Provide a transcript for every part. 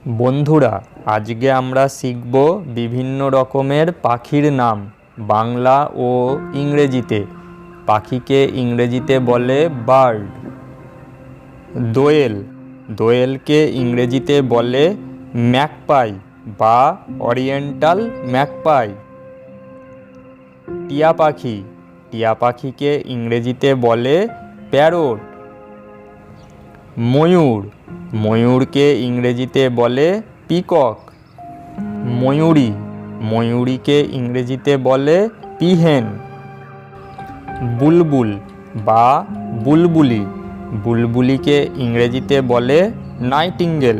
বন্ধুরা, আজকে আমরা শিখব বিভিন্ন রকমের পাখির নাম বাংলা ও ইংরেজিতে। পাখিকে ইংরেজিতে বলে বার্ড। দোয়েল, দোয়েলকে ইংরেজিতে বলে ম্যাকপাই বা ওরিয়েন্টাল ম্যাকপাই। টিয়া পাখি, টিয়া পাখিকে ইংরেজিতে বলে প্যারট। ময়ূর, ময়ূরকে ইংরেজিতে বলে পিকক। ময়ূরী, ময়ূরীকে ইংরেজিতে বলে পিহেন। বুলবুল বা বুলবুলি, বুলবুলিকে ইংরেজিতে বলে নাইটিঙ্গেল।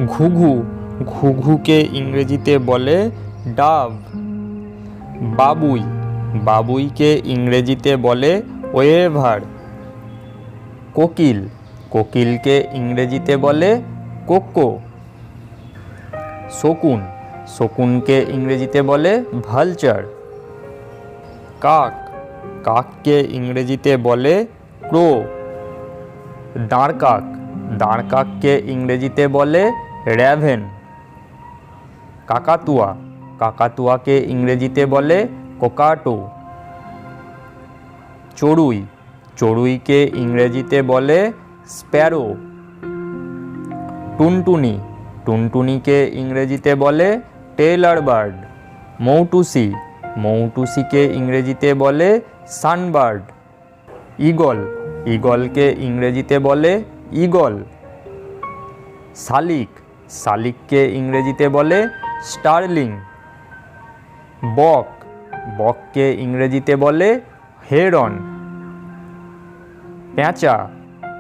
ঘুঘু, ঘুঘুকে ইংরেজিতে বলে ডাভ। বাবুই, বাবুইকে ইংরেজিতে বলে ওয়েভার। কোকিল, কোকিলকে ইংরেজিতে বলে কোকো। শকুন, শকুনকে ইংরেজিতে বলে ভালচার। কাক, কাককে ইংরেজিতে বলে ক্রো। দাঁড়কাক, দাঁড়কাককে ইংরেজিতে বলে র্যাভেন। কাকাতুয়া, কাকাতুয়াকে ইংরেজিতে বলে কোকাটো। চড়ুই, চড়ুইকে ইংরেজিতে বলে স্প্যারো। টুনটুনি, টুনটুনিকে ইংরেজিতে বলে টেইলর বার্ড। মৌটুসি, মৌটুসিকে ইংরেজিতে বলে সানবার্ড। ঈগল, ঈগলকে ইংরেজিতে বলে ঈগল। শালিক, শালিককে ইংরেজিতে বলে স্টার্লিং। বক, বককে ইংরেজিতে বলে হেরন। পেঁচা,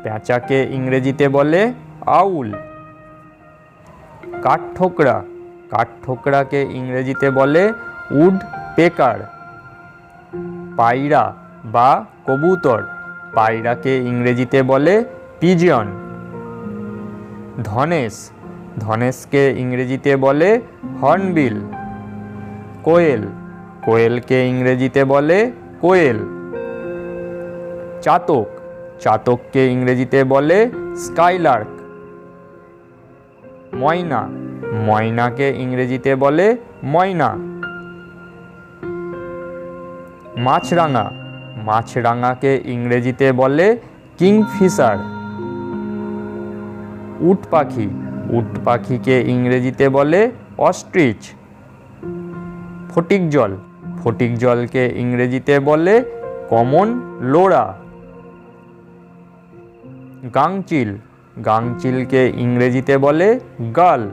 পেঁচাকে ইংরেজিতে বলে আউল। কাঠঠোকরা, কাঠঠোকরাকে ইংরেজিতে বলে উড পেকার। পায়রা বা কবুতর, পায়রাকে ইংরেজিতে বলে পিজিয়ন। ধনেশ, ধনেশকে ইংরেজিতে বলে হর্নবিল। কোয়েল, কোয়েলকে ইংরেজিতে বলে কোয়েল। চাতক, চাতককে ইংরেজিতে বলে স্কাইলার্ক। ময়না, ময়নাকে ইংরেজিতে বলে ময়না। মাছরাঙা, মাছরাঙাকে ইংরেজিতে বলে কিংফিশার। উট পাখি, উট পাখিকে ইংরেজিতে বলে অস্ট্রিচ। ফটিক জল, ফটিক জলকে ইংরেজিতে বলে কমন লোরা। গাংচিল, গাংচিলকে ইংরেজিতে বলে গাল।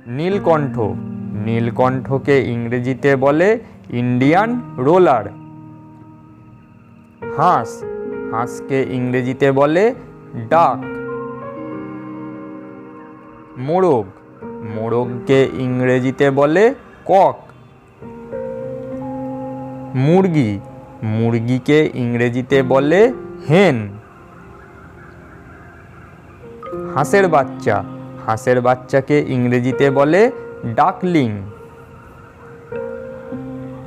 নীলকণ্ঠ, নীলকণ্ঠকে ইংরেজিতে বলে ইন্ডিয়ান রোলার। হাঁস, হাঁসকে ইংরেজিতে বলে ডাক। মোরগ, মোরগকে ইংরেজিতে বলে কক। মুরগি, মুরগিকে ইংরেজিতে বলে হেন। হাঁসের বাচ্চা, হাঁসের বাচ্চাকে ইংরেজিতে বলে ডাকলিং।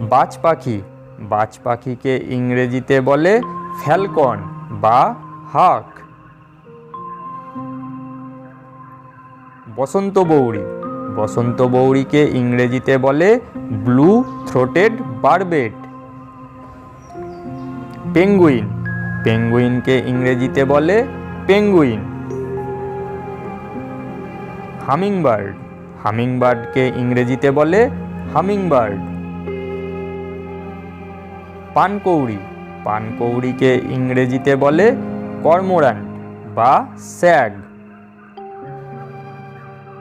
বাজ পাখি, বাজ পাখিকে ইংরেজিতে বলে ফ্যালকন বা হাক। বসন্ত বৌরি, বসন্ত বৌরিকে ইংরেজিতে বলে ব্লু থ্রোটেড বারবেট। পেঙ্গুইন, পেঙ্গুইনকে ইংরেজিতে বলে পেঙ্গুইন। হামিংবার্ড, হামিংবার্ডকে ইংরেজিতে বলে হামিংবার্ড। পানকৌড়ি, পানকৌড়িকে ইংরেজিতে বলে কর্মোরান্ট বা স্যাগ।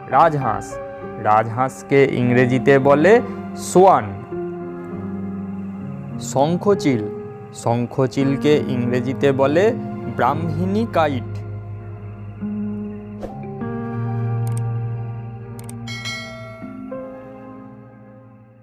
রাজহাঁস, রাজহাঁসকে ইংরেজিতে বলে সোয়ান। শঙ্খচিল, শঙ্খচিলকে ইংরেজিতে বলে ব্রাহ্মণী কাইট।